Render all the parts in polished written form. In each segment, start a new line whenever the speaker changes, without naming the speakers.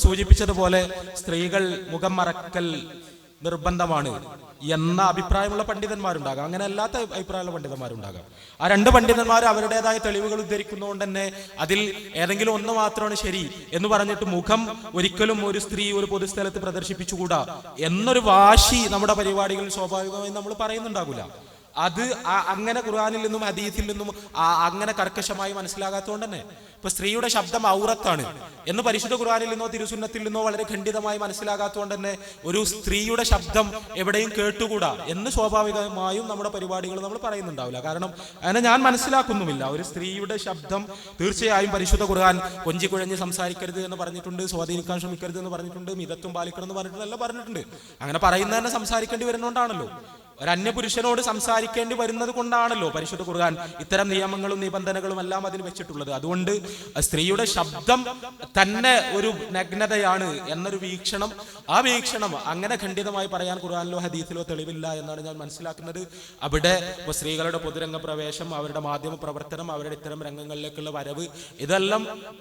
സൂചിപ്പിച്ചതുപോലെ സ്ത്രീകൾ മുഖം മറക്കൽ നിർബന്ധമാണ് എന്ന അഭിപ്രായമുള്ള പണ്ഡിതന്മാരുണ്ടാകാം, അങ്ങനെ അല്ലാത്ത അഭിപ്രായമുള്ള പണ്ഡിതന്മാരുണ്ടാകാം. ആ രണ്ട് പണ്ഡിതന്മാർ അവരുടേതായ തെളിവുകൾ ഉദ്ധരിക്കുന്നതുകൊണ്ട് തന്നെ അതിൽ ഏതെങ്കിലും ഒന്ന് മാത്രമാണ് ശരി എന്ന് പറഞ്ഞിട്ട് മുഖം ഒരിക്കലും ഒരു സ്ത്രീ ഒരു പൊതുസ്ഥലത്ത് പ്രദർശിപ്പിച്ചുകൂടാ എന്നൊരു വാശി നമ്മുടെ പരിപാടികളിൽ സ്വാഭാവികമായും നമ്മൾ പറയുന്നുണ്ടാകില്ല. അത് അങ്ങനെ ഖുർആനിൽ നിന്നും ഹദീസിൽ നിന്നും അങ്ങനെ കർക്കശമായി മനസ്സിലാകാത്തതുകൊണ്ട് തന്നെ ഇപ്പൊ സ്ത്രീയുടെ ശബ്ദം ഔറത്താണ് എന്ന് പരിശുദ്ധ ഖുർആനിൽ നിന്നോ തിരുസുന്നത്തിൽ നിന്നോ വളരെ ഖണ്ഡിതമായി മനസ്സിലാകാത്തതുകൊണ്ട് തന്നെ ഒരു സ്ത്രീയുടെ ശബ്ദം എവിടെയും കേട്ടുകൂടാ എന്ന് സ്വാഭാവികമായും നമ്മുടെ പരിപാടികൾ നമ്മൾ പറയുന്നുണ്ടാവില്ല. കാരണം അങ്ങനെ ഞാൻ മനസ്സിലാക്കുന്നുമില്ല. ഒരു സ്ത്രീയുടെ ശബ്ദം തീർച്ചയായും പരിശുദ്ധ ഖുർആൻ കൊഞ്ചിക്കുഴഞ്ഞ് സംസാരിക്കരുത് എന്ന് പറഞ്ഞിട്ടുണ്ട്, സ്വാധീനിക്കാൻ ശ്രമിക്കരുത് എന്ന് പറഞ്ഞിട്ടുണ്ട്, മിതത്വം പാലിക്കണം എന്ന് പറഞ്ഞിട്ടുണ്ടെല്ലാം പറഞ്ഞിട്ടുണ്ട്. അങ്ങനെ പറയുന്നത് തന്നെ സംസാരിക്കേണ്ടി വരുന്നതുകൊണ്ടാണല്ലോ, ഒരു അന്യപുരുഷനോട് സംസാരിക്കേണ്ടി വരുന്നത് കൊണ്ടാണല്ലോ പരിശുദ്ധ ഖുർആൻ ഇത്തരം നിയമങ്ങളും നിബന്ധനകളും എല്ലാം അതിന് വെച്ചിട്ടുള്ളത്. അതുകൊണ്ട് സ്ത്രീയുടെ ശബ്ദം തന്നെ ഒരു നഗ്നതയാണ് എന്നൊരു വീക്ഷണം, ആ വീക്ഷണം അങ്ങനെ ഖണ്ഡിതമായി പറയാൻ ഖുർആനിലോ ഹദീസിലോ തെളിവില്ല എന്നാണ് ഞാൻ മനസ്സിലാക്കുന്നത്. അവിടെ സ്ത്രീകളുടെ പൊതുരംഗ പ്രവേശം, അവരുടെ മാധ്യമ പ്രവർത്തനം, അവരുടെ ഇത്തരം രംഗങ്ങളിലേക്കുള്ള വരവ്,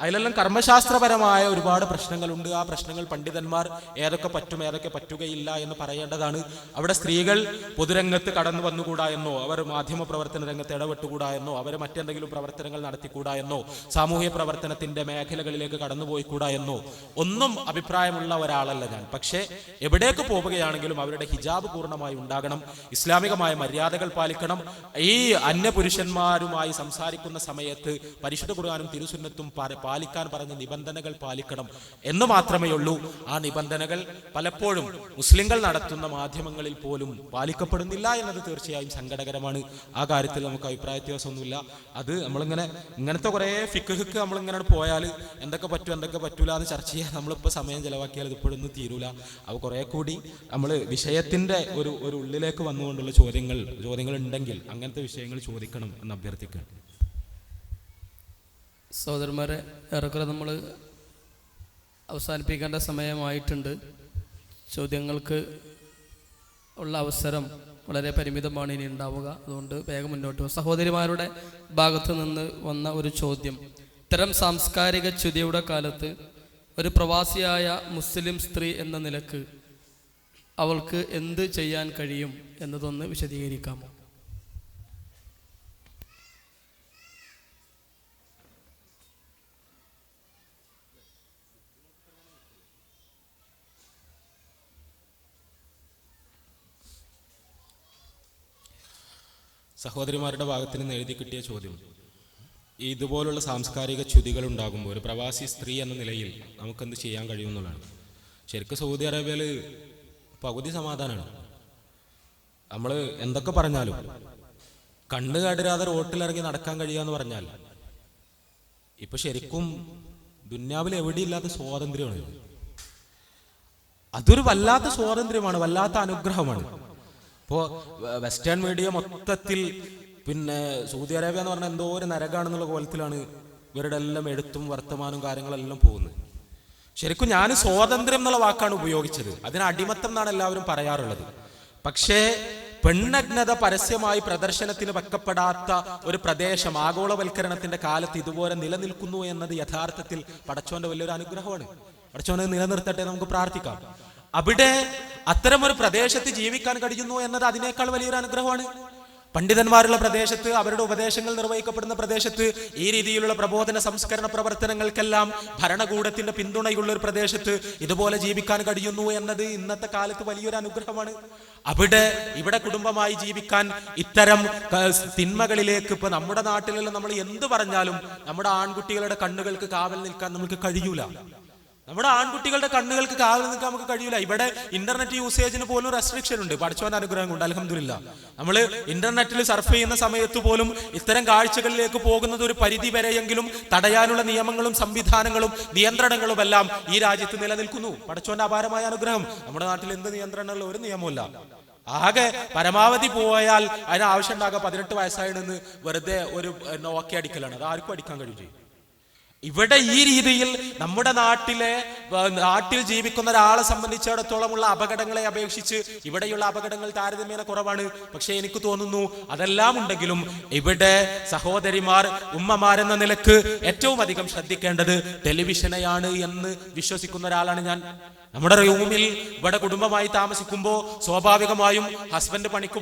അതിലെല്ലാം കർമ്മശാസ്ത്രപരമായ ഒരുപാട് പ്രശ്നങ്ങളുണ്ട്. ആ പ്രശ്നങ്ങൾ പണ്ഡിതന്മാർ ഏതൊക്കെ പറ്റും ഏതൊക്കെ പറ്റുകയില്ല എന്ന് പറയേണ്ടതാണ്. അവിടെ സ്ത്രീകൾ പൊതുരംഗത്ത് കടന്നു വന്നുകൂടാ എന്നോ, അവർ മാധ്യമ പ്രവർത്തന രംഗത്ത് ഇടപെട്ടുകൂടാ എന്നോ, അവർ മറ്റെന്തെങ്കിലും പ്രവർത്തനങ്ങൾ നടത്തിക്കൂടാ എന്നോ, സാമൂഹ്യ പ്രവർത്തനത്തിന്റെ മേഖലകളിലേക്ക് കടന്നുപോയിക്കൂടാ എന്നോ ഒന്നും അഭിപ്രായമുള്ള ഒരാളല്ല ഞാൻ. പക്ഷേ എവിടേക്ക് പോവുകയാണെങ്കിലും അവരുടെ ഹിജാബ് പൂർണ്ണമായി ഉണ്ടാകണം, ഇസ്ലാമികമായ മര്യാദകൾ പാലിക്കണം. ഈ അന്യപുരുഷന്മാരുമായി സംസാരിക്കുന്ന സമയത്ത് പരിശുദ്ധ ഖുർആനും തിരുസുന്നത്തും പാലിക്കാൻ പറഞ്ഞ നിബന്ധനകൾ പാലിക്കണം എന്ന് മാത്രമേ ഉള്ളൂ. ആ നിബന്ധനകൾ പലപ്പോഴും മുസ്ലിങ്ങൾ നടത്തുന്ന മാധ്യമങ്ങളിൽ പോലും പാലിക്കപ്പെടുന്നില്ല എന്നത് തീർച്ചയായും സങ്കടകരമാണ്. ആ കാര്യത്തിൽ നമുക്ക് അഭിപ്രായ വ്യത്യാസമൊന്നുമില്ല. അത് ഇങ്ങനത്തെ കുറെ ഫിഖ്ഹ്ക്ക് നമ്മളിങ്ങനെ പോയാൽ എന്തൊക്കെ പറ്റും എന്തൊക്കെ പറ്റൂല എന്ന് ചർച്ച ചെയ്യാൻ നമ്മളിപ്പോൾ സമയം ചെലവാക്കിയാൽ ഇതിപ്പോഴൊന്നും തീരൂല. അപ്പോൾ കുറെ കൂടി നമ്മൾ വിഷയത്തിന്റെ ഒരു ഉള്ളിലേക്ക് വന്നുകൊണ്ടുള്ള ചോദ്യങ്ങൾ ഉണ്ടെങ്കിൽ അങ്ങനത്തെ വിഷയങ്ങൾ ചോദിക്കണം എന്ന് അഭ്യർത്ഥിക്കണം.
സഹോദരന്മാരെ, ഏറെക്കുറെ നമ്മൾ അവസാനിപ്പിക്കേണ്ട സമയമായിട്ടുണ്ട്. ചോദ്യങ്ങൾക്ക് ഉള്ള അവസരം വളരെ പരിമിതമാണ് ഇനി ഉണ്ടാവുക. അതുകൊണ്ട് വേഗം മുന്നോട്ട് പോകും. സഹോദരിമാരുടെ ഭാഗത്ത് നിന്ന് വന്ന ഒരു ചോദ്യം: ഇത്തരം സാംസ്കാരിക ച്യുതിയുടെ കാലത്ത് ഒരു പ്രവാസിയായ മുസ്ലിം സ്ത്രീ എന്ന നിലക്ക് അവൾക്ക് എന്ത് ചെയ്യാൻ കഴിയും എന്നതൊന്ന് വിശദീകരിക്കാമോ?
സഹോദരിമാരുടെ ഭാഗത്ത് നിന്ന് എഴുതി കിട്ടിയ ചോദ്യം, ഇതുപോലുള്ള സാംസ്കാരിക ച്യുതികൾ ഉണ്ടാകുമ്പോൾ ഒരു പ്രവാസി സ്ത്രീ എന്ന നിലയിൽ നമുക്കെന്ത് ചെയ്യാൻ കഴിയുമെന്നുള്ളതാണ്. ശരിക്കും സൗദി അറേബ്യയിൽ പകുതി സമാധാനമാണ്. നമ്മൾ എന്തൊക്കെ പറഞ്ഞാലും കണ്ണ് കാട്ടിരാതെ റോട്ടിലിറങ്ങി നടക്കാൻ കഴിയുക എന്ന് പറഞ്ഞാൽ ഇപ്പൊ ശരിക്കും ദുന്യാവിൽ എവിടെയില്ലാത്ത സ്വാതന്ത്ര്യമാണ്. അതൊരു വല്ലാത്ത സ്വാതന്ത്ര്യമാണ്, വല്ലാത്ത അനുഗ്രഹമാണ്. ഇപ്പോൾ വെസ്റ്റേൺ മീഡിയ മൊത്തത്തിൽ സൗദി അറേബ്യ എന്ന് പറഞ്ഞാൽ എന്തോ ഒരു നരകാണെന്നുള്ള കോലത്തിലാണ് ഇവരുടെ എല്ലാം എഴുത്തും വർത്തമാനവും കാര്യങ്ങളെല്ലാം പോകുന്നത്. ശരിക്കും ഞാൻ സ്വാതന്ത്ര്യം എന്നുള്ള വാക്കാണ് ഉപയോഗിച്ചത്. അതിന് അടിമത്തം എന്നാണ് എല്ലാവരും പറയാറുള്ളത്. പക്ഷേ പെണ്ണഗ്നത പരസ്യമായി പ്രദർശനത്തിന് വെക്കപ്പെടാത്ത ഒരു പ്രദേശം ആഗോളവൽക്കരണത്തിന്റെ കാലത്ത് ഇതുപോലെ നിലനിൽക്കുന്നു എന്നത് യഥാർത്ഥത്തിൽ പടച്ചോന്റെ വലിയൊരു അനുഗ്രഹമാണ്. പടച്ചോനെ നിലനിർത്തട്ടെ, നമുക്ക് പ്രാർത്ഥിക്കാം. അവിടെ അത്തരമൊരു പ്രദേശത്ത് ജീവിക്കാൻ കഴിയുന്നു എന്നത് അതിനേക്കാൾ വലിയൊരു അനുഗ്രഹമാണ്. പണ്ഡിതന്മാരുള്ള പ്രദേശത്ത്, അവരുടെ ഉപദേശങ്ങൾ നിർവഹിക്കപ്പെടുന്ന പ്രദേശത്ത്, ഈ രീതിയിലുള്ള പ്രബോധന സംസ്കരണ പ്രവർത്തനങ്ങൾക്കെല്ലാം ഭരണകൂടത്തിന്റെ പിന്തുണയുള്ള ഒരു പ്രദേശത്ത് ഇതുപോലെ ജീവിക്കാൻ കഴിയുന്നു എന്നത് ഇന്നത്തെ കാലത്ത് വലിയൊരു അനുഗ്രഹമാണ്. ഇവിടെ കുടുംബമായി ജീവിക്കാൻ ഇത്തരം തിന്മകളിലേക്ക് ഇപ്പൊ നമ്മുടെ നാട്ടിലെല്ലാം നമ്മൾ എന്ത് പറഞ്ഞാലും നമ്മുടെ ആൺകുട്ടികളുടെ കണ്ണുകൾക്ക് കാവൽ നിൽക്കാൻ നമുക്ക് കഴിയൂല. നമ്മുടെ ആൺകുട്ടികളുടെ കണ്ണുകൾക്ക് കാവൽ നിൽക്കാൻ നമുക്ക് കഴിയില്ല. ഇവിടെ ഇന്റർനെറ്റ് യൂസേജിന് പോലും റെസ്ട്രിക്ഷൻ ഉണ്ട്. പഠിച്ചവന്റെ അനുഗ്രഹം കൊണ്ട് അൽഹംദുലില്ലാ. നമ്മൾ ഇന്റർനെറ്റിൽ സർഫ് ചെയ്യുന്ന സമയത്ത് പോലും ഇത്തരം കാഴ്ചകളിലേക്ക് പോകുന്നത് ഒരു പരിധി വരെയെങ്കിലും തടയാനുള്ള നിയമങ്ങളും സംവിധാനങ്ങളും നിയന്ത്രണങ്ങളും എല്ലാം ഈ രാജ്യത്ത് നിലനിൽക്കുന്നു. പഠിച്ചവന്റെ അപാരമായ അനുഗ്രഹം. നമ്മുടെ നാട്ടിൽ എന്ത് നിയന്ത്രണമുള്ള ഒരു നിയമമില്ല. ആകെ പരമാവധി പോയാൽ അതിന് ആവശ്യം ഉണ്ടാകുക 18 വയസ്സായി നിന്ന് വെറുതെ ഒരു നോക്കി അടിക്കലാണ്. അത് ആർക്കും അടിക്കാൻ കഴിയും ചെയ്യും. ഇവിടെ ഈ രീതിയിൽ നമ്മുടെ നാട്ടിൽ ജീവിക്കുന്ന ഒരാളെ സംബന്ധിച്ചിടത്തോളമുള്ള അപകടങ്ങളെ അപേക്ഷിച്ച് ഇവിടെയുള്ള അപകടങ്ങൾ താരതമ്യേന കുറവാണ്. പക്ഷെ എനിക്ക് തോന്നുന്നു അതെല്ലാം ഉണ്ടെങ്കിലും ഇവിടെ സഹോദരിമാർ, ഉമ്മമാരെന്ന നിലക്ക് ഏറ്റവും അധികം ശ്രദ്ധിക്കേണ്ടത് ടെലിവിഷനെയാണ് എന്ന് വിശ്വസിക്കുന്ന ഒരാളാണ് ഞാൻ. നമ്മുടെ റൂമിൽ ഇവിടെ കുടുംബമായി താമസിക്കുമ്പോൾ സ്വാഭാവികമായും ഹസ്ബൻഡ് പണിക്ക്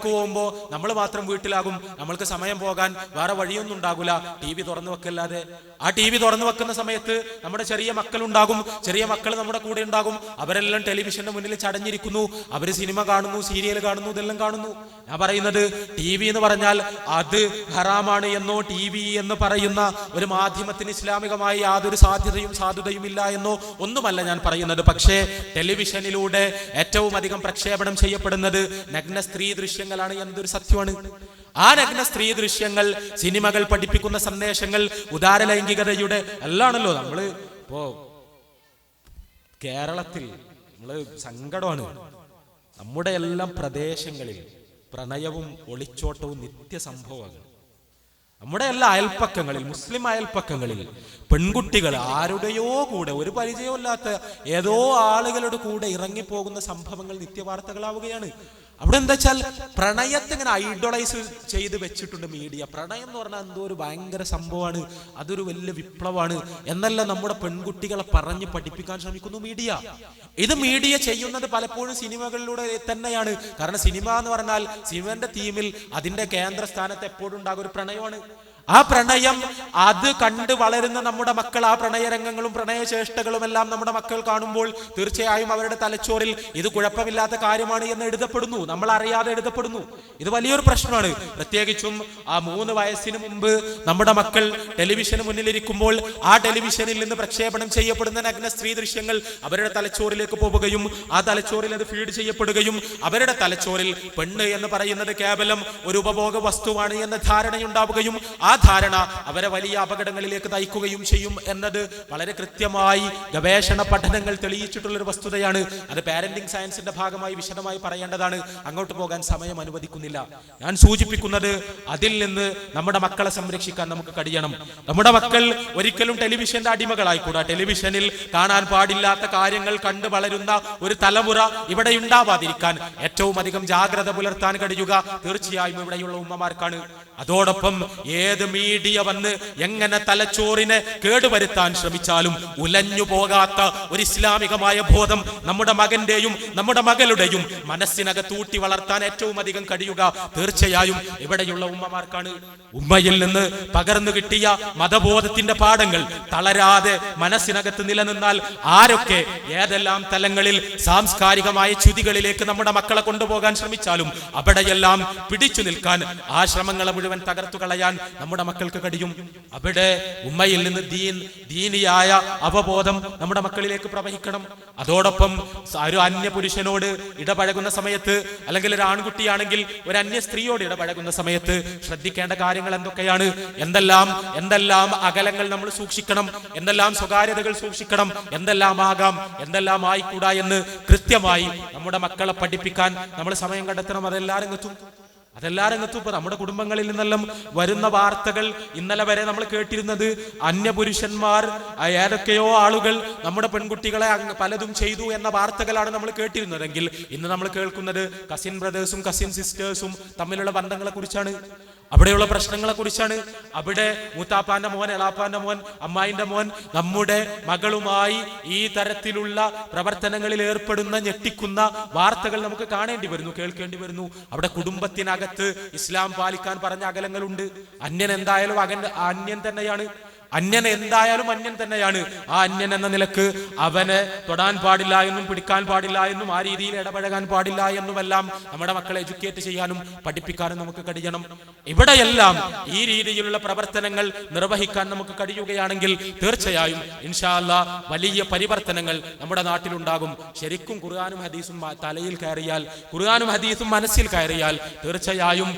പോകുമ്പോൾ നമ്മൾ മാത്രം വീട്ടിലാകും. നമ്മൾക്ക് സമയം പോകാൻ വേറെ വഴിയൊന്നും ഉണ്ടാകില്ല, TV തുറന്നു വെക്കല്ലാതെ. ആ TV തുറന്നു വെക്കുന്ന സമയത്ത് നമ്മുടെ ചെറിയ മക്കളുണ്ടാകും, ചെറിയ മക്കൾ നമ്മുടെ കൂടെ ഉണ്ടാകും. അവരെല്ലാം ടെലിവിഷന്റെ മുന്നിൽ ചടഞ്ഞിരിക്കുന്നു, അവർ സിനിമ കാണുന്നു, സീരിയൽ കാണുന്നു, ഇതെല്ലാം കാണുന്നു. ഞാൻ പറയുന്നത് TV എന്ന് പറഞ്ഞാൽ അത് ഹറാമാണ് എന്നോ TV എന്ന് പറയുന്ന ഒരു മാധ്യമത്തിന് ഇസ്ലാമികമായി യാതൊരു സാധുതയും ഇല്ല എന്നോ ഒന്നുമല്ല ഞാൻ പറയുന്നത്. പക്ഷേ ടെലിവിഷനിലൂടെ ഏറ്റവും അധികം പ്രക്ഷേപണം ചെയ്യപ്പെടുന്നത് നഗ്ന സ്ത്രീ ദൃശ്യങ്ങളാണ് എന്നതൊരു സത്യമാണ്. ആ നഗ്ന സ്ത്രീ ദൃശ്യങ്ങൾ, സിനിമകൾ പഠിപ്പിക്കുന്ന സന്ദേശങ്ങൾ, ഉദാര ലൈംഗികതയുടെ എല്ലാണല്ലോ. നമ്മള് ഇപ്പോ കേരളത്തിൽ സങ്കടമാണ്, നമ്മുടെ എല്ലാം പ്രദേശങ്ങളിൽ പ്രണയവും ഒളിച്ചോട്ടവും നിത്യസംഭവമാണ്. നമ്മുടെ എല്ലാ അയൽപ്പക്കങ്ങളിൽ, മുസ്ലിം അയൽപ്പക്കങ്ങളിൽ പെൺകുട്ടികൾ ആരുടെയോ കൂടെ, ഒരു പരിചയമില്ലാത്ത ഏതോ ആളുകളുടെ കൂടെ ഇറങ്ങിപ്പോകുന്ന സംഭവങ്ങൾ നിത്യവാർത്തകളാവുകയാണ്. അവിടെ എന്താ വെച്ചാൽ പ്രണയത്തെ ഇങ്ങനെ ഐഡോളൈസ് ചെയ്ത് വെച്ചിട്ടുണ്ട് മീഡിയ. പ്രണയം എന്ന് പറഞ്ഞാൽ എന്തോ ഒരു ഭയങ്കര സംഭവമാണ്, അതൊരു വലിയ വിപ്ലവമാണ് എന്നല്ല നമ്മുടെ പെൺകുട്ടികളെ പറഞ്ഞ് പഠിപ്പിക്കാൻ ശ്രമിക്കുന്നു മീഡിയ. ഇത് മീഡിയ ചെയ്യുന്നത് പലപ്പോഴും സിനിമകളിലൂടെ തന്നെയാണ്. കാരണം സിനിമ എന്ന് പറഞ്ഞാൽ സിനിമന്റെ തീമിൽ അതിന്റെ കേന്ദ്രസ്ഥാനത്ത് എപ്പോഴും ഉണ്ടാകും ഒരു പ്രണയമാണ്. ആ പ്രണയം അത് കണ്ട് വളരുന്ന നമ്മുടെ മക്കൾ, ആ പ്രണയരംഗങ്ങളും പ്രണയചേഷ്ടകളും എല്ലാം നമ്മുടെ മക്കൾ കാണുമ്പോൾ തീർച്ചയായും അവരുടെ തലച്ചോറിൽ ഇത് കുഴപ്പമില്ലാത്ത കാര്യമാണ് എന്ന് എഴുതപ്പെടുന്നു, നമ്മൾ അറിയാതെ എഴുതപ്പെടുന്നു. ഇത് വലിയൊരു പ്രശ്നമാണ്. പ്രത്യേകിച്ചും ആ 3 വയസ്സിന് മുമ്പ് നമ്മുടെ മക്കൾ ടെലിവിഷന് മുന്നിലിരിക്കുമ്പോൾ ആ ടെലിവിഷനിൽ നിന്ന് പ്രക്ഷേപണം ചെയ്യപ്പെടുന്ന നഗ്ന സ്ത്രീ ദൃശ്യങ്ങൾ അവരുടെ തലച്ചോറിലേക്ക് പോവുകയും ആ തലച്ചോറിൽ അത് ഫീഡ് ചെയ്യപ്പെടുകയും അവരുടെ തലച്ചോറിൽ പെണ്ണ് എന്ന് പറയുന്നത് കേവലം ഒരു ഉപഭോഗ വസ്തുവാണ് എന്ന ധാരണയുണ്ടാവുകയും ആ ധാരണ അവരെ വലിയ അപകടങ്ങളിലേക്ക് നയിക്കുകയും ചെയ്യും എന്നത് വളരെ കൃത്യമായി ഗവേഷണ പഠനങ്ങൾ തെളിയിച്ചിട്ടുള്ളൊരു വസ്തുതയാണ്. അത് പാരന്റിംഗ് സയൻസിന്റെ ഭാഗമായി വിശദമായി പറയേണ്ടതാണ്, അങ്ങോട്ട് പോകാൻ സമയം അനുവദിക്കുന്നില്ല. ഞാൻ സൂചിപ്പിക്കുന്നത് അതിൽ നിന്ന് നമ്മുടെ മക്കളെ സംരക്ഷിക്കാൻ നമുക്ക് കഴിയണം. നമ്മുടെ മക്കൾ ഒരിക്കലും ടെലിവിഷന്റെ അടിമകളായിക്കൂടാ. ടെലിവിഷനിൽ കാണാൻ പാടില്ലാത്ത കാര്യങ്ങൾ കണ്ടു വളരുന്ന ഒരു തലമുറ ഇവിടെ ഉണ്ടാവാതിരിക്കാൻ ഏറ്റവും അധികം ജാഗ്രത പുലർത്താൻ കഴിയുക തീർച്ചയായും ഇവിടെയുള്ള ഉമ്മമാർക്കാണ്. അതോടൊപ്പം ഏത് മീഡിയ വന്ന് എങ്ങനെ തലച്ചോറിനെ കേടുവരുത്താൻ ശ്രമിച്ചാലും ഉലഞ്ഞു പോകാത്ത ഒരു ഇസ്ലാമികമായ ബോധം നമ്മുടെ മകന്റെയും നമ്മുടെ മകളുടെയും മനസ്സിനകത്ത് ഊട്ടി വളർത്താൻ ഏറ്റവും അധികം കഴിയുക തീർച്ചയായും ഇവിടെയുള്ള ഉമ്മമാർക്കാണ്. ഉമ്മയിൽ നിന്ന് പകർന്നു കിട്ടിയ മതബോധത്തിന്റെ പാഠങ്ങൾ തളരാതെ മനസ്സിനകത്ത് നിലനിന്നാൽ ആരൊക്കെ ഏതെല്ലാം തലങ്ങളിൽ സാംസ്കാരികമായ ച്യുതികളിലേക്ക് നമ്മുടെ മക്കളെ കൊണ്ടുപോകാൻ ശ്രമിച്ചാലും അവിടെയെല്ലാം പിടിച്ചു നിൽക്കാൻ, ആ ശ്രമങ്ങളെ മുഴുവൻ തകർത്തു കളയാൻ നമ്മുടെ മക്കൾക്ക് കഴിയും. അവിടെ ഉമ്മയിൽ നിന്ന് ദീനിയായ അവബോധം നമ്മുടെ മക്കളിലേക്ക് പ്രവഹിക്കണം. അതോടൊപ്പം ഒരു അന്യ പുരുഷനോട് ഇടപഴകുന്ന സമയത്ത്, അല്ലെങ്കിൽ ഒരു ആൺകുട്ടിയാണെങ്കിൽ ഒരു അന്യ സ്ത്രീയോട് ഇടപഴകുന്ന സമയത്ത് ശ്രദ്ധിക്കേണ്ട കാര്യങ്ങൾ എന്തൊക്കെയാണ്, എന്തെല്ലാം അകലങ്ങൾ നമ്മൾ സൂക്ഷിക്കണം, എന്തെല്ലാം സ്വകാര്യതകൾ സൂക്ഷിക്കണം, എന്തെല്ലാം ആകാം, എന്തെല്ലാം ആയിക്കൂടാ എന്ന് കൃത്യമായി നമ്മുടെ മക്കളെ പഠിപ്പിക്കാൻ നമ്മൾ സമയം കണ്ടെത്തണം. അതെല്ലാ രംഗത്തും ഇപ്പൊ നമ്മുടെ കുടുംബങ്ങളിൽ നിന്നെല്ലാം വരുന്ന വാർത്തകൾ ഇന്നലെ വരെ നമ്മൾ കേട്ടിരുന്നത് അന്യപുരുഷന്മാർ, ഏതൊക്കെയോ ആളുകൾ നമ്മുടെ പെൺകുട്ടികളെ പലതും ചെയ്തു എന്ന വാർത്തകളാണ് നമ്മൾ കേട്ടിരുന്നതെങ്കിൽ ഇന്ന് നമ്മൾ കേൾക്കുന്നത് കസിൻ ബ്രദേഴ്സും കസിൻ സിസ്റ്റേഴ്സും തമ്മിലുള്ള ബന്ധങ്ങളെ കുറിച്ചാണ്, അവിടെയുള്ള പ്രശ്നങ്ങളെ കുറിച്ചാണ്. അവിടെ മൂത്താപ്പാന്റെ മോൻ, എളാപ്പാന്റെ മോൻ, അമ്മായിന്റെ മോൻ നമ്മുടെ മകളുമായി ഈ തരത്തിലുള്ള പ്രവർത്തനങ്ങളിൽ ഏർപ്പെടുന്ന ഞെട്ടിക്കുന്ന വാർത്തകൾ നമുക്ക് കാണേണ്ടി വരുന്നു, കേൾക്കേണ്ടി വരുന്നു. അവിടെ കുടുംബത്തിനകത്ത് ഇസ്ലാം പാലിക്കാൻ പറഞ്ഞ അകലങ്ങളുണ്ട്. അന്യൻ എന്തായാലും അന്യൻ തന്നെയാണ്. അന്യൻ തന്നെയാണ്. ആ അന്യൻ എന്ന നിലക്ക് അവനെ തൊടാൻ പാടില്ല എന്നും പിടിക്കാൻ പാടില്ല എന്നും ആ രീതിയിൽ ഇടപഴകാൻ പാടില്ല എന്നുമെല്ലാം നമ്മുടെ മക്കളെ എഡ്യൂക്കേറ്റ് ചെയ്യാനും പഠിപ്പിക്കാനും നമുക്ക് കഴിയണം. ഇവിടെയെല്ലാം ഈ രീതിയിലുള്ള പ്രവർത്തനങ്ങൾ നിർവഹിക്കാൻ നമുക്ക് കഴിയുകയാണെങ്കിൽ തീർച്ചയായും ഇൻഷാ അല്ലാഹ് വലിയ പരിവർത്തനങ്ങൾ നമ്മുടെ നാട്ടിലുണ്ടാകും. ശരിക്കും ഖുർആനും ഹദീസും തലയിൽ കയറിയാൽ, ഖുർആനും ഹദീസും മനസ്സിൽ കയറിയാൽ തീർച്ചയായും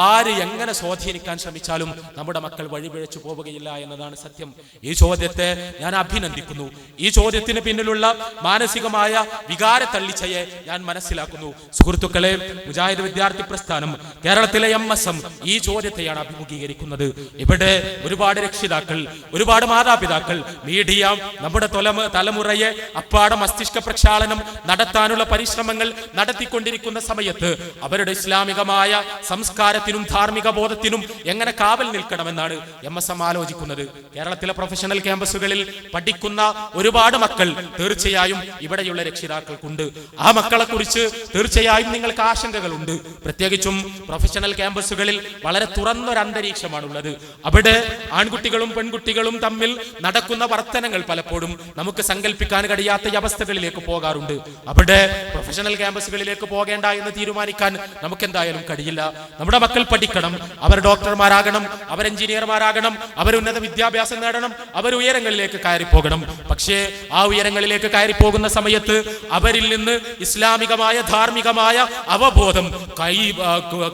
ആര് എങ്ങനെ സ്വാധീനിക്കാൻ ശ്രമിച്ചാലും നമ്മുടെ മക്കൾ വഴിപിഴച്ചു പോവുകയില്ല എന്നതാണ് സത്യം. ഈ ചോദ്യത്തെ ഞാൻ അഭിനന്ദിക്കുന്നു. ഈ ചോദ്യത്തിന് പിന്നിലുള്ള മാനസികമായ വികാര തള്ളിച്ചയെ ഞാൻ മനസ്സിലാക്കുന്നു. സുഹൃത്തുക്കളെ, മുജാഹിദ് വിദ്യാർത്ഥി പ്രസ്ഥാനം, കേരളത്തിലെ MSM ഈ ചോദ്യത്തെയാണ് അഭിമുഖീകരിക്കുന്നത്. ഇവിടെ ഒരുപാട് രക്ഷിതാക്കൾ, ഒരുപാട് മാതാപിതാക്കൾ, മീഡിയ നമ്മുടെ തലമുറയെ അപ്പാടെ മസ്തിഷ്ക പ്രക്ഷാളനം നടത്താനുള്ള പരിശ്രമങ്ങൾ നടത്തിക്കൊണ്ടിരിക്കുന്ന സമയത്ത് അവരുടെ ഇസ്ലാമികമായ സംസ്കാരത്തിനും ധാർമ്മിക ബോധത്തിനും എങ്ങനെ കാവൽ നിൽക്കണമെന്നാണ് MSM ആലോചിക്കുന്നത്. കേരളത്തിലെ പ്രൊഫഷണൽ ക്യാമ്പസുകളിൽ പഠിക്കുന്ന ഒരുപാട് മക്കൾ തീർച്ചയായും ഇവിടെയുള്ള രക്ഷിതാക്കൾക്കുണ്ട്. ആ മക്കളെ കുറിച്ച് തീർച്ചയായും നിങ്ങൾക്ക് ആശങ്കകളുണ്ട്. പ്രത്യേകിച്ചും പ്രൊഫഷണൽ ക്യാമ്പസുകളിൽ വളരെ തുറന്നൊരു അന്തരീക്ഷമാണുള്ളത്. അവിടെ ആൺകുട്ടികളും പെൺകുട്ടികളും തമ്മിൽ നടക്കുന്ന വർത്തനങ്ങൾ പലപ്പോഴും നമുക്ക് സങ്കല്പിക്കാൻ കഴിയാത്ത അവസ്ഥകളിലേക്ക് പോകാറുണ്ട്. അവിടെ പ്രൊഫഷണൽ ക്യാമ്പസുകളിലേക്ക് പോകേണ്ട എന്ന് തീരുമാനിക്കാൻ നമുക്ക് എന്തായാലും കഴിയില്ല. നമ്മുടെ മക്കൾ പഠിക്കണം, അവർ ഡോക്ടർമാരാകണം, അവർ എഞ്ചിനീയർമാരാകണം, അവർ ഉന്നത വിദ്യാഭ്യാസം നേടണം, അവർ ഉയരങ്ങളിലേക്ക് കയറിപ്പോകണം. പക്ഷേ ആ ഉയരങ്ങളിലേക്ക് കയറിപ്പോകുന്ന സമയത്ത് അവരിൽ നിന്ന് ഇസ്ലാമികമായ ധാർമ്മികമായ അവബോധം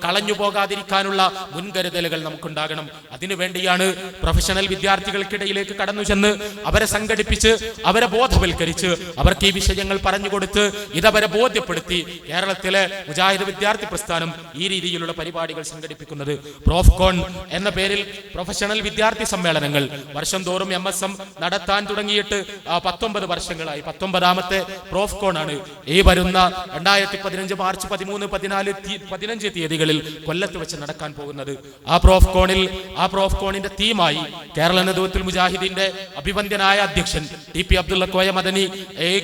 കളഞ്ഞു പോകാതിരിക്കാനുള്ള മുൻകരുതലുകൾ നമുക്കുണ്ടാകണം. അതിനുവേണ്ടിയാണ് പ്രൊഫഷണൽ വിദ്യാർത്ഥികൾക്കിടയിലേക്ക് കടന്നു ചെന്ന് അവരെ സംഘടിപ്പിച്ച് അവരെ ബോധവൽക്കരിച്ച് അവർക്ക് ഈ വിഷയങ്ങൾ പറഞ്ഞുകൊടുത്ത് ഇതവരെ ബോധ്യപ്പെടുത്തി കേരളത്തിലെ മുജാഹിദ് വിദ്യാർത്ഥി പ്രസ്ഥാനം ഈ രീതിയിലുള്ള പരിപാടികൾ സംഘടിപ്പിക്കുന്നത്. പ്രോഫ്കോൺ എന്ന പേരിൽ പ്രൊഫഷണൽ വിദ്യാർത്ഥി സമ്മേളനങ്ങൾ വർഷം തോറും MSM നടത്താൻ തുടങ്ങിയിട്ട് 19 വർഷങ്ങളായി. 19ാമത്തെ പ്രോഫ്കോൺ ആണ് ഈ വരുന്ന 2015 മാർച്ച് 13, 14, 15 തീയതികളിൽ കൊല്ലത്ത് വെച്ച് നടക്കാൻ പോകുന്നത്. ആ പ്രോഫ്കോണിന്റെ തീമായി കേരള നദുവത്തുൽ മുജാഹിദിന്റെ അഭിവന്ദ്യനായ അധ്യക്ഷൻ TP അബ്ദുള്ള കോയ മദനി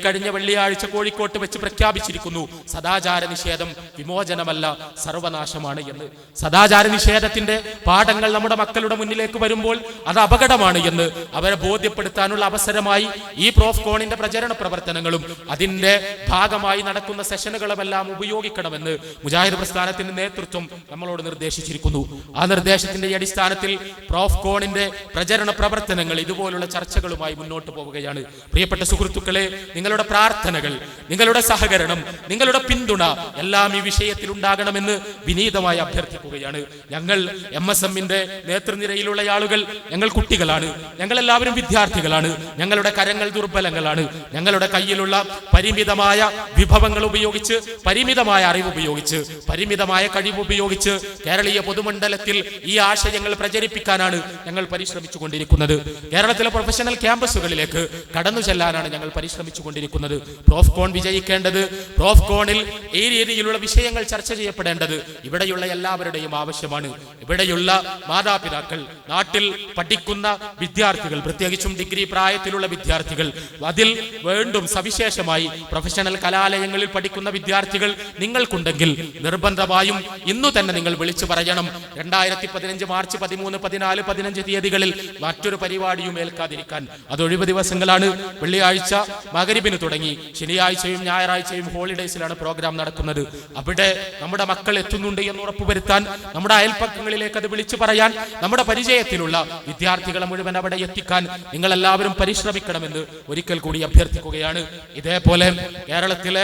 കഴിഞ്ഞ വെള്ളിയാഴ്ച കോഴിക്കോട്ട് വെച്ച് പ്രഖ്യാപിച്ചിരിക്കുന്നു. സദാചാര നിഷേധം വിമോചനമല്ല, സർവനാശമാണ് എന്ന്. സദാചാര നിഷേധത്തിന്റെ പാഠങ്ങൾ നമ്മുടെ മക്കളുടെ മുന്നിലേക്ക് വരുമ്പോൾ അത് അപകടമാണ് എന്ന് അവരെ ബോധ്യപ്പെടുത്താനുള്ള അവസരമായി ഈ പ്രോഫ്കോണിന്റെ പ്രചരണ പ്രവർത്തനങ്ങളും അതിന്റെ ഭാഗമായി നടക്കുന്ന സെഷനുകളുമെല്ലാം ഉപയോഗിക്കണമെന്ന് മുജാഹിദ് പ്രസ്ഥാനത്തിന്റെ നേതൃത്വം നമ്മളോട് നിർദ്ദേശിച്ചിരിക്കുന്നു. ആ നിർദ്ദേശത്തിന്റെ അടിസ്ഥാനത്തിൽ പ്രോഫ്കോണിന്റെ പ്രചരണ പ്രവർത്തനങ്ങൾ ഇതുപോലുള്ള ചർച്ചകളുമായി മുന്നോട്ട് പോവുകയാണ്. പ്രിയപ്പെട്ട സുഹൃത്തുക്കളെ, നിങ്ങളുടെ പ്രാർത്ഥനകൾ, നിങ്ങളുടെ സഹകരണം, നിങ്ങളുടെ പിന്തുണ എല്ലാം ഈ വിഷയത്തിൽ ഉണ്ടാകണമെന്ന് വിനീതമായി അഭ്യർത്ഥിക്കുകയാണ്. ഞങ്ങൾ MSMന്റെ നേതൃനിരയിലുള്ള ആളുകൾ, ഞങ്ങൾ കുട്ടികളാണ്, ഞങ്ങൾ എല്ലാവരും വിദ്യാർത്ഥികളാണ്. ഞങ്ങളുടെ കരങ്ങൾ ദുർബലങ്ങളാണ്. ഞങ്ങളുടെ കയ്യിലുള്ള പരിമിതമായ വിഭവങ്ങൾ ഉപയോഗിച്ച്, പരിമിതമായ അറിവ് ഉപയോഗിച്ച്, പരിമിതമായ കഴിവ് ഉപയോഗിച്ച് കേരളീയ പൊതുമണ്ഡലത്തിൽ ഈ ആശയങ്ങൾ പ്രചരിപ്പിക്കാനാണ് ഞങ്ങൾ പരിശ്രമിച്ചു കൊണ്ടിരിക്കുന്നത്. കേരളത്തിലെ പ്രൊഫഷണൽ ക്യാമ്പസുകളിലേക്ക് കടന്നു ചെല്ലാനാണ് ഞങ്ങൾ പരിശ്രമിച്ചു കൊണ്ടിരിക്കുന്നത്. പ്രോഫ്കോൺ വിജയിക്കേണ്ടത്, പ്രോഫ്കോണിൽ ഈ രീതിയിലുള്ള വിഷയങ്ങൾ ചർച്ച ചെയ്യപ്പെടേണ്ടത് ഇവിടെയുള്ള എല്ലാവരുടെയും ആവശ്യമാണ്. ഇവിടെയുള്ള മാതാപിതാക്കൾ, നാട്ടിൽ പഠിക്കുന്ന വിദ്യാർത്ഥികൾ, പ്രത്യേകിച്ചും ഡിഗ്രി പ്രായത്തിലുള്ള വിദ്യാർത്ഥികൾ, അതിൽ വീണ്ടും സവിശേഷമായി പ്രൊഫഷണൽ കലാലയങ്ങളിൽ പഠിക്കുന്ന വിദ്യാർത്ഥികൾ നിങ്ങൾക്കുണ്ടെങ്കിൽ നിർബന്ധമായും ഇന്നു തന്നെ നിങ്ങൾ വിളിച്ചു പറയണം. 2015 മാർച്ച് 13, 14, 15 തീയതികളിൽ മറ്റൊരു പരിപാടിയും ഏൽക്കാതിരിക്കാൻ. അത് ഒഴിവ് ദിവസങ്ങളാണ്. വെള്ളിയാഴ്ച മഗ്‌രിബിന് തുടങ്ങി ശനിയാഴ്ചയും ഞായറാഴ്ചയും ഹോളിഡേയ്സിലാണ് പ്രോഗ്രാം നടക്കുന്നത്. അവിടെ നമ്മുടെ മക്കൾ എത്തുന്നുണ്ട് എന്ന് ഉറപ്പുവരുത്താൻ, നമ്മുടെ അയൽപ്പക്കങ്ങളിലേക്ക് അത് വിളിച്ചു പറയാൻ, നമ്മുടെ പരിചയത്തിലുള്ള വിദ്യാർത്ഥികളെ മുഴുവൻ അവിടെ എത്തിക്കാൻ നിങ്ങൾ എല്ലാവരും പരിശ്രമിക്കണമെന്ന് ഒരിക്കൽ കൂടി അഭ്യർത്ഥിക്കുകയാണ്. ഇതേപോലെ കേരളത്തിലെ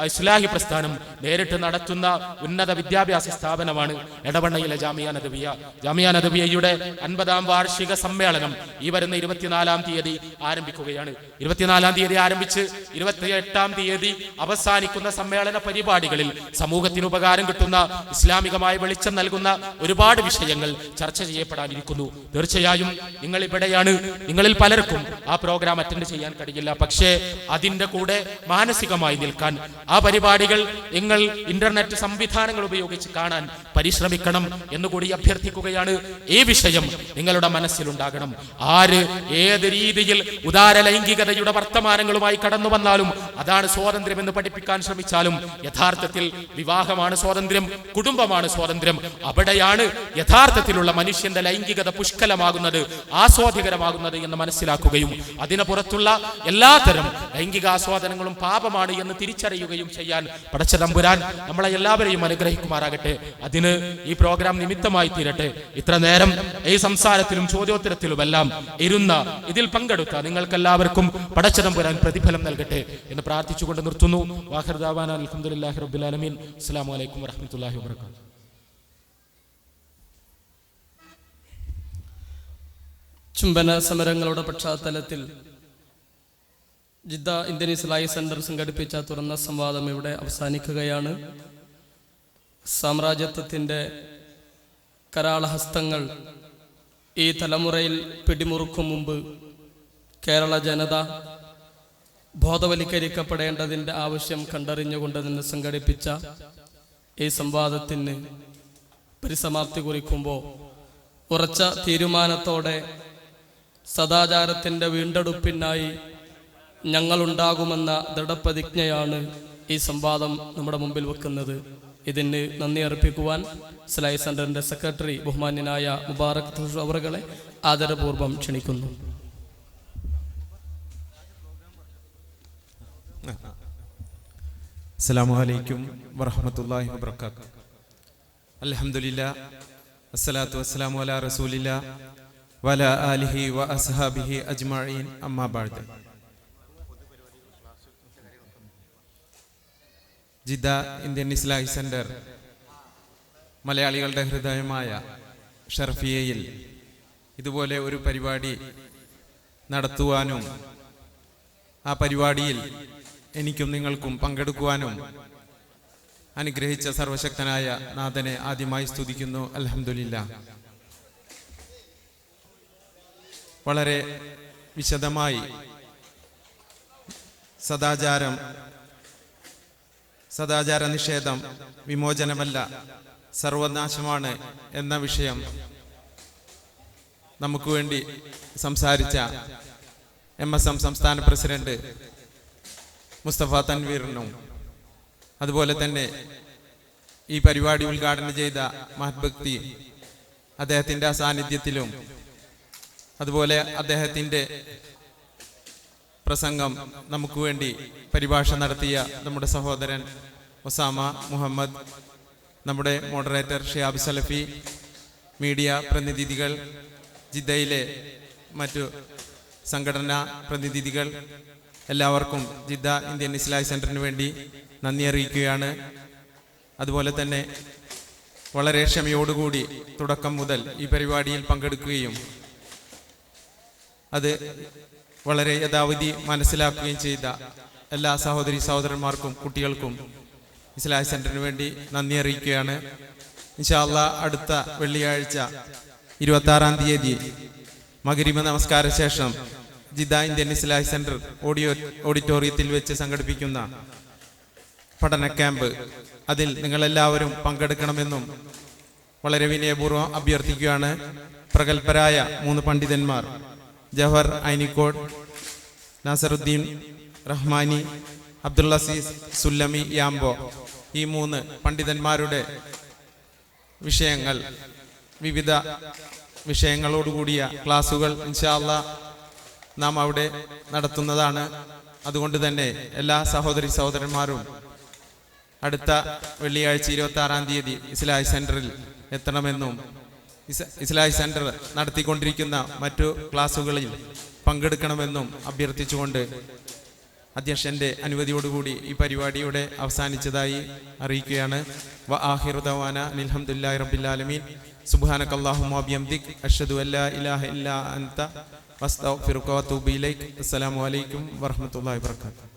ഇസ്ലാഹി പ്രസ്ഥാനം നേരിട്ട് നടത്തുന്ന ഉന്നത വിദ്യാഭ്യാസ സ്ഥാപനമാണ് എടവണ്ണയിലെ ജാമിയ നദവിയ. ജാമിയ നദവിയയുടെ 50ാം വാർഷിക സമ്മേളനം ഈ വരുന്ന 24-ാം തീയതി ആരംഭിക്കുകയാണ്. 24-ാം തീയതി ആരംഭിച്ച് 28-ാം തീയതി അവസാനിക്കുന്ന സമ്മേളന പരിപാടികളിൽ സമൂഹത്തിന് ഉപകാരം കിട്ടുന്ന, ഇസ്ലാമികമായ വെളിച്ചം നൽകുന്ന ഒരുപാട് വിഷയങ്ങൾ ചർച്ച ചെയ്യപ്പെടാനിരിക്കുന്നു. തീർച്ചയായും നിങ്ങൾ ഇവിടെയാണ്. നിങ്ങളിൽ പലർക്കും ആ പ്രോഗ്രാം അറ്റൻഡ് ചെയ്യാൻ കഴിയില്ല. പക്ഷേ അതിന്റെ കൂടെ മാനസികമായി നിൽക്കാൻ, ആ പരിപാടികൾ നിങ്ങൾ ഇന്റർനെറ്റ് സംവിധാനങ്ങൾ ഉപയോഗിച്ച് കാണാൻ പരിശ്രമിക്കണം എന്നുകൂടി അഭ്യർത്ഥിക്കുകയാണ്. ഈ വിഷയം നിങ്ങളുടെ മനസ്സിലുണ്ടാകണം. ആര് ഏത് രീതിയിൽ ഉദാര ലൈംഗികതയുടെ വർത്തമാനങ്ങളുമായി കടന്നു വന്നാലും, അതാണ് സ്വാതന്ത്ര്യം എന്ന് പഠിപ്പിക്കാൻ ശ്രമിച്ചാലും, യഥാർത്ഥത്തിൽ വിവാഹമാണ് സ്വാതന്ത്ര്യം, കുടുംബമാണ് സ്വാതന്ത്ര്യം. അവിടെയാണ് യഥാർത്ഥത്തിലുള്ള മനുഷ്യന്റെ ലൈംഗികത പുഷ്കലമാകുന്നത്, ആസ്വാദികരമാകുന്നത് എന്ന് മനസ്സിലാക്കുകയും അതിന് പുറത്തുള്ള എല്ലാത്തരം ലൈംഗിക ആസ്വാദനങ്ങളും പാപമാണ് എന്ന് തിരിച്ചറിയുകയും ചെയ്യാൻ പടച്ച തമ്പുരാൻ നമ്മളെ എല്ലാവരെയും അനുഗ്രഹിക്കുമാറാകട്ടെ. അതിന് ഈ പ്രോഗ്രാം നിമിത്തമായി തീരട്ടെ. ഇത്ര നേരം ഈ സംസാരത്തിലും ചോദ്യോത്തരത്തിലുമെല്ലാം ഇരുന്ന, ഇതിൽ പങ്കെടുത്ത നിങ്ങൾക്കെല്ലാവർക്കും പടച്ച തമ്പുരാൻ പ്രതിഫലം നൽകട്ടെ എന്ന് പ്രാർത്ഥിച്ചുകൊണ്ട് നിർത്തുന്നു. വാഖിർ ദഅവാന അൽഹംദുലില്ലാഹി റബ്ബിൽ ആലമീൻ. അസ്സലാമു അലൈക്കും വറഹ്മത്തുള്ളാഹി വബറകാതുഹു.
ചുംബന സമരങ്ങളുടെ പശ്ചാത്തലത്തിൽ ജിദ്ദ ഇന്ത്യൻ ഇസ്ലാഹി സെന്റർ സംഘടിപ്പിച്ച തുറന്ന സംവാദം ഇവിടെ അവസാനിക്കുകയാണ്. സാമ്രാജ്യത്വത്തിൻ്റെ കരാളഹസ്തങ്ങൾ ഈ തലമുറയിൽ പിടിമുറുക്കും മുമ്പ് കേരള ജനത ബോധവൽക്കരിക്കപ്പെടേണ്ടതിൻ്റെ ആവശ്യം കണ്ടറിഞ്ഞുകൊണ്ട് തന്നെ സംഘടിപ്പിച്ച ഈ സംവാദത്തിന് പരിസമാപ്തി കുറിക്കുമ്പോൾ ഉറച്ച തീരുമാനത്തോടെ സദാചാരത്തിൻ്റെ വീണ്ടെടുപ്പിനായി ഞങ്ങളുണ്ടാകുമെന്ന ദൃഢപ്രതിജ്ഞയാണ് ഈ സംവാദം നമ്മുടെ മുമ്പിൽ വെക്കുന്നത്. ഇതിന് നന്ദി അർപ്പിക്കുവാൻ ഇസ്ലാഹി സെന്ററിൻ്റെ സെക്രട്ടറി ബഹുമാന്യനായ മുബാറക് തൂഷ് അവറുകളെ ആദരപൂർവ്വം ക്ഷണിക്കുന്നു.
അസ്സലാമു അലൈക്കും വറഹ്മത്തുള്ളാഹി വബറകാതുഹു. അൽഹംദുലില്ലാഹ് വസ്സലാത്തു വസ്സലാമു അലാ റസൂലില്ലാഹ് വഅലാ ആലിഹി വഅസ്ഹാബിഹി അജ്മഈൻ. അമ്മാ ബഅദ്. ജിദ്ദ ഇന്ത്യൻ ഇസ്ലാഹി സെന്റർ മലയാളികളുടെ ഹൃദയമായ ഷർഫിയയിൽ ഇതുപോലെ ഒരു പരിപാടി നടത്തുവാനും ആ പരിപാടിയിൽ എനിക്കും നിങ്ങൾക്കും പങ്കെടുക്കുവാനും അനുഗ്രഹിച്ച സർവശക്തനായ നാഥനെ ആദ്യമായി സ്തുതിക്കുന്നു. അൽഹംദുലില്ലാഹ്. വളരെ വിശദമായി സദാചാര നിഷേധം വിമോചനമല്ല സർവനാശമാണ് എന്ന വിഷയം നമുക്ക് വേണ്ടി സംസാരിച്ച MSM സംസ്ഥാന പ്രസിഡന്റ് മുസ്തഫ തൻവീറിനും അതുപോലെ തന്നെ ഈ പരിപാടി ഉദ്ഘാടനം ചെയ്ത മഹത്ഭക്തി അദ്ദേഹത്തിൻ്റെ സാന്നിധ്യത്തിലും അതുപോലെ അദ്ദേഹത്തിൻ്റെ പ്രസംഗം നമുക്ക് വേണ്ടി പരിഭാഷ നടത്തിയ നമ്മുടെ സഹോദരൻ ഒസാമ മുഹമ്മദ്, നമ്മുടെ മോഡറേറ്റർ ഷിഹാബ് സലഫി, മീഡിയ പ്രതിനിധികൾ, ജിദ്ദയിലെ മറ്റു സംഘടനാ പ്രതിനിധികൾ, എല്ലാവർക്കും ജിദ്ദ ഇന്ത്യൻ ഇസ്ലാഹി സെന്ററിന് വേണ്ടി നന്ദി അറിയിക്കുകയാണ്. അതുപോലെ തന്നെ വളരെ ക്ഷമയോടുകൂടി തുടക്കം മുതൽ ഈ പരിപാടിയിൽ പങ്കെടുക്കുകയും അത് വളരെ യഥാവിധി മനസ്സിലാക്കുകയും ചെയ്ത എല്ലാ സഹോദരി സഹോദരന്മാർക്കും കുട്ടികൾക്കും ഇസ്ലാഹി സെന്ററിന് വേണ്ടി നന്ദി അറിയിക്കുകയാണ്. ഇൻഷാ അല്ലാഹ് അടുത്ത വെള്ളിയാഴ്ച 26-ാം തീയതി മഗ്‌രിബ് നമസ്കാര ശേഷം ജിദ്ദ ഇന്ത്യൻ ഇസ്ലാഹി സെന്റർ ഓഡിറ്റോറിയത്തിൽ വെച്ച് സംഘടിപ്പിക്കുന്ന പഠന ക്യാമ്പ്, അതിൽ നിങ്ങളെല്ലാവരും പങ്കെടുക്കണമെന്നും വളരെ വിനയപൂർവ്വം അഭ്യർത്ഥിക്കുകയാണ്. പ്രഗത്ഭരായ 3 പണ്ഡിതന്മാർ ജവഹർ ഐനിക്കോട്, നാസറുദ്ദീൻ റഹ്മാനി, അബ്ദുൽ അസീസ് സുല്ലമി യാംബോ, ഈ 3 പണ്ഡിതന്മാരുടെ വിവിധ വിഷയങ്ങളോടുകൂടിയ ക്ലാസുകൾ ഇൻഷാ അല്ലാഹ് നാം അവിടെ നടത്തുന്നതാണ്. അതുകൊണ്ട് തന്നെ എല്ലാ സഹോദരി സഹോദരന്മാരും അടുത്ത വെള്ളിയാഴ്ച 26-ാം തീയതി ഇസ്ലാഹി സെന്ററിൽ എത്തണമെന്നും ഇസ്ലാഹി സെന്റർ നടത്തിക്കൊണ്ടിരിക്കുന്ന മറ്റു ക്ലാസുകളിൽ പങ്കെടുക്കണമെന്നും അഭ്യർത്ഥിച്ചുകൊണ്ട് അധ്യക്ഷന്റെ അനുമതിയോടുകൂടി ഈ പരിപാടിയുടെ അവസാനിച്ചതായി അറിയിക്കുകയാണ്. വ ആഖിറു ദഅവാന അൽഹംദുലില്ലാഹി റബ്ബിൽ ആലമീൻ. സുബ്ഹാനകല്ലാഹുമ്മ വബിഹംദിക് അഷ്ഹദു അല്ലാ ഇലാഹ ഇല്ലാ അൻത വസ്തഗ്ഫിറുക വഅതൂബു ഇലൈക്. അസ്സലാമു അലൈക്കും വറഹ്മത്തുള്ളാഹി വബറകാതുഹു.